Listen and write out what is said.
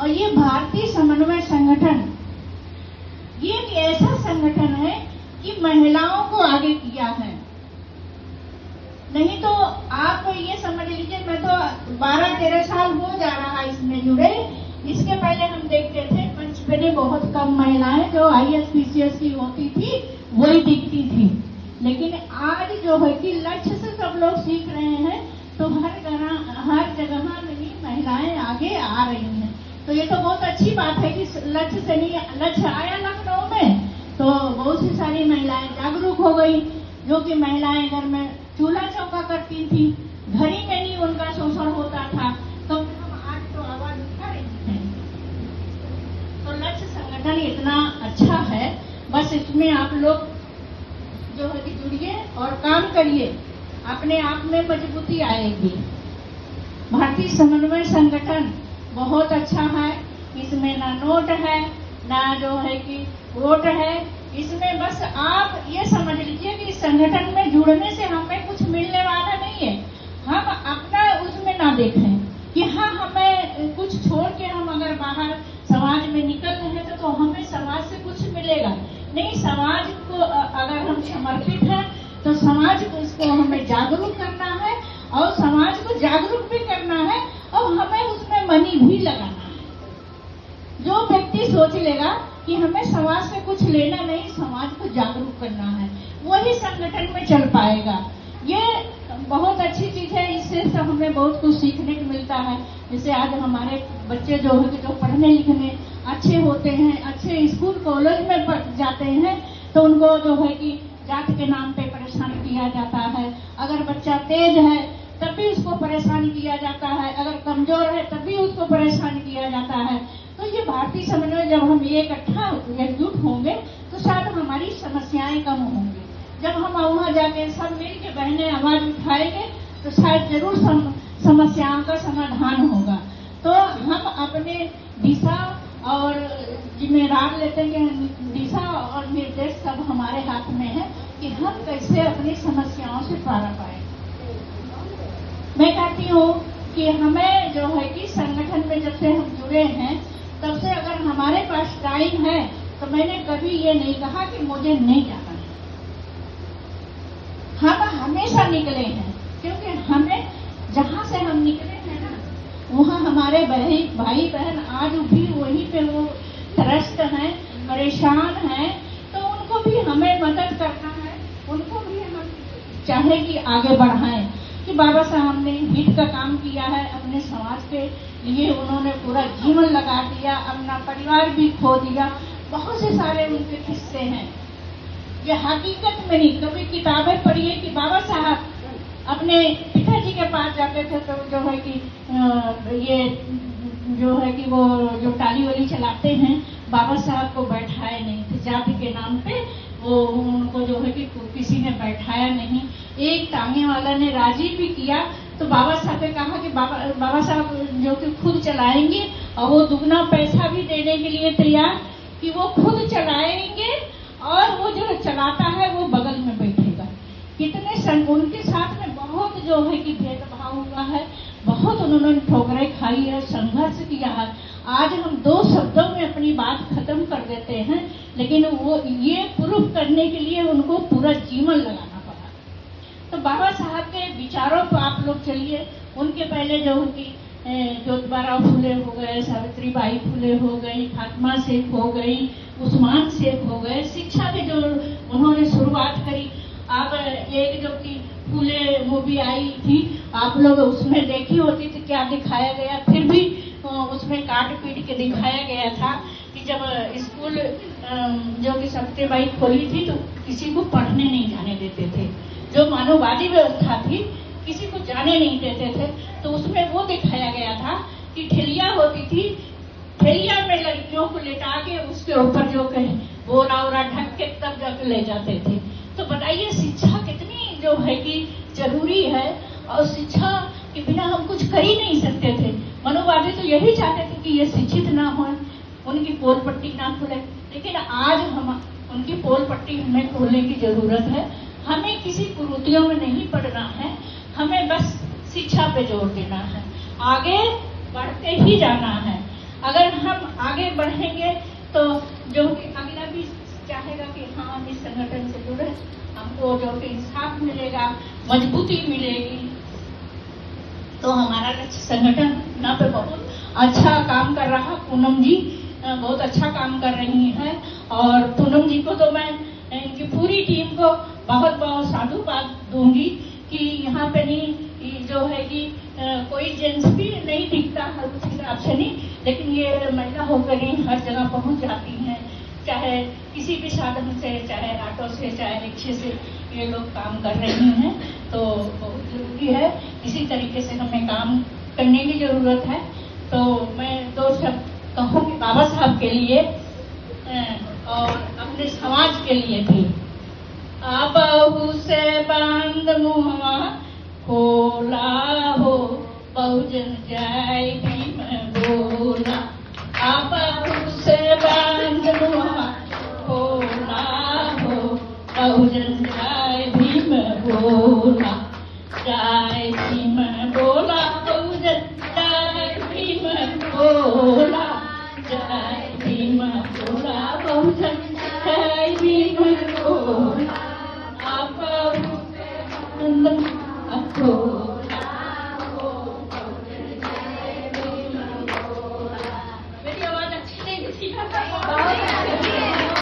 और ये भारतीय समन्वय संगठन ये एक ऐसा संगठन है कि महिलाओं को आगे किया है। नहीं तो आप ये समझ लीजिए, मैं तो 12-13 साल हो जा रहा इसमें जुड़े। इसके पहले हम देखते थे मंच पे बहुत कम महिलाएं जो IAS PCS की होती थी वही दिखती थी, लेकिन आज जो है कि लक्ष्य से सब लोग सीख रहे हैं, तो हर जगह नहीं महिलाएं आगे आ रही हैं। तो ये तो बहुत अच्छी बात है कि लक्ष्य से नहीं, लक्ष्य आया लखनऊ में तो बहुत सी सारी महिलाएं जागरूक हो गई। जो कि महिलाएं घर में चूल्हा चौका करती थी, घर ही में नहीं उनका शोषण होता था, तो हम आज तो आवाज उठा रही हैं। तो लक्ष्य संगठन इतना अच्छा है, बस इसमें आप लोग जो है कि जुड़िए और काम करिए, अपने आप में मजबूती आएगी। भारतीय समन्वय संगठन बहुत अच्छा है, इसमें ना नोट है ना जो है कि वोट है, इसमें बस आप ये समझ लीजिए कि इस संगठन में जुड़ने से हमें कुछ मिलने वाला नहीं है। हम अपना उसमें ना देखें कि हाँ हमें कुछ छोड़ के हम अगर बाहर समाज में निकल रहे हैं तो हमें समाज से कुछ मिलेगा नहीं। समाज को अगर हम समर्पित हैं तो समाज को इसको हमें जागरूक करना है और समाज को जागरूक भी करना है और हमें उसमें मनी भी लगाना है। जो व्यक्ति सोच लेगा कि हमें समाज से कुछ लेना नहीं, समाज को जागरूक करना है, वही संगठन में चल पाएगा। ये बहुत अच्छी चीज है, इससे सब हमें बहुत कुछ सीखने को मिलता है। जैसे आज हमारे बच्चे जो है जो पढ़ने लिखने अच्छे होते हैं, अच्छे स्कूल कॉलेज में जाते हैं, तो उनको जो है कि जात के नाम पे परेशान किया जाता है। अगर बच्चा तेज है तब भी उसको परेशान किया जाता है, अगर कमजोर है तब भी उसको परेशान किया जाता है। तो ये भारतीय समन्वय जब हम ये इकट्ठा एकजुट होंगे तो शायद हमारी समस्याएं कम होंगी। जब हम वहाँ जाके सब मिल के बहने आवाज उठाएंगे तो शायद जरूर समस्याओं का समाधान होगा। तो हम अपने दिशा और जिम्मेदार लेते हैं, दिशा और निर्देश सब हमारे हाथ में है कि हम कैसे अपनी समस्याओं से पार पाए। मैं कहती हूँ कि हमें जो है कि संगठन में जब से हम जुड़े हैं तब से अगर हमारे पास टाइम है तो मैंने कभी ये नहीं कहा कि मुझे नहीं जाना है। हम हमेशा निकले हैं, क्योंकि हमें जहाँ से हम निकले हैं ना वहाँ हमारे भाई बहन आज भी वहीं पे वो त्रस्त हैं, परेशान हैं, तो उनको भी हमें मदद करना है, उनको भी हम चाहे कि आगे बढ़ाएं। कि बाबा साहब ने हित का काम किया है, अपने समाज के लिए उन्होंने पूरा जीवन लगा दिया, अपना परिवार भी खो दिया, बहुत से सारे उनके किस्से हैं। ये हकीकत में नहीं, कभी किताबें पढ़िए कि बाबा साहब अपने पिताजी के पास जाते थे तो जो है कि ये जो है कि वो जो टाली वाली चलाते हैं, बाबा साहब को बैठाए नहीं थे, जाति के नाम पे वो उनको जो है कि किसी ने बैठाया नहीं। एक टांगे वाला ने राजी भी किया तो बाबा साहब ने कहा कि बाबा साहब जो कि खुद चलाएंगे और वो दुगना पैसा भी देने के लिए तैयार कि वो खुद चलाएंगे और वो जो चलाता है वो बगल में बैठेगा। कितने उनके साथ में बहुत जो है कि भेदभाव हुआ है, बहुत उन्होंने ठोकरें खाई है, संघर्ष किया है। आज हम 2 शब्दों में अपनी बात खत्म कर देते हैं, लेकिन वो ये प्रूफ करने के लिए उनको पूरा जीवन लगाना पड़ा। तो बाबा साहब के विचारों पर आप लोग चलिए। उनके पहले जो उनकी ज्योतिबा फुले हो गए, सावित्रीबाई फुले हो गई, फातिमा शेख हो गई, उस्मान शेख हो गए, शिक्षा की जो उन्होंने शुरुआत करी। अब एक जो कि फुले मूवी आई थी, आप लोग उसमें देखी होती थी, क्या दिखाया गया, फिर भी उसमें काट पीट के दिखाया गया था कि जब स्कूल जो कि सावित्रीबाई खोली थी तो किसी को पढ़ने नहीं जाने देते थे, जो मानववादी व्यवस्था थी, किसी को जाने नहीं देते थे। तो उसमें वो दिखाया गया था कि ठेलिया होती थी, ठेलिया में लड़कियों को लेटा के उसके ऊपर जो कहीं बोरा वोरा ढक के तब जाके ले जाते थे। तो बताइए शिक्षा कितनी जो है कि जरूरी है, और शिक्षा के बिना हम कुछ कर ही नहीं सकते थे। मनोवादी तो यही चाहते थे कि ये शिक्षित ना हो, उनकी पोल पट्टी ना खुले, लेकिन आज हम उनकी पोल पट्टी हमें खोलने की जरूरत है। हमें किसी कुरीतियों में नहीं पड़ना है, हमें बस शिक्षा पे जोर देना है, आगे बढ़ते ही जाना है। अगर हम आगे बढ़ेंगे तो जो कि अगला भी चाहेगा कि हाँ हम इस संगठन से जुड़े, हमको जो कि इंसाफ मिलेगा, मजबूती मिलेगी। तो हमारा लक्ष्य संगठन यहाँ पे बहुत अच्छा काम कर रहा। पूनम जी बहुत अच्छा काम कर रही हैं और पूनम जी को तो मैं इनकी पूरी टीम को बहुत बहुत साधुवाद दूंगी कि यहाँ पे नहीं जो है कि कोई जेंट्स भी नहीं दिखता है उस हिसाब से नहीं, लेकिन ये महिला होकर ही हर जगह पहुँच जाती हैं, चाहे किसी भी साधन से, चाहे ऑटो से, चाहे रिक्शे से ये लोग काम कर रही हैं। तो बहुत जरूरी है, इसी तरीके से हमें काम करने की जरूरत है। तो मैं दो शब्द कहूँगी बाबा साहब के लिए और अपने समाज के लिए भी। बहू से बंद मुहवा खोला हो, बहुजन जय भीम बोला। बहू से बंद मुहवा खोला हो, बहुजन जय भीम बोला। जय भीम बोला, बहुजन जय भीम बोला। जय भीम बोला, बहुजन जय भीम बोला। आप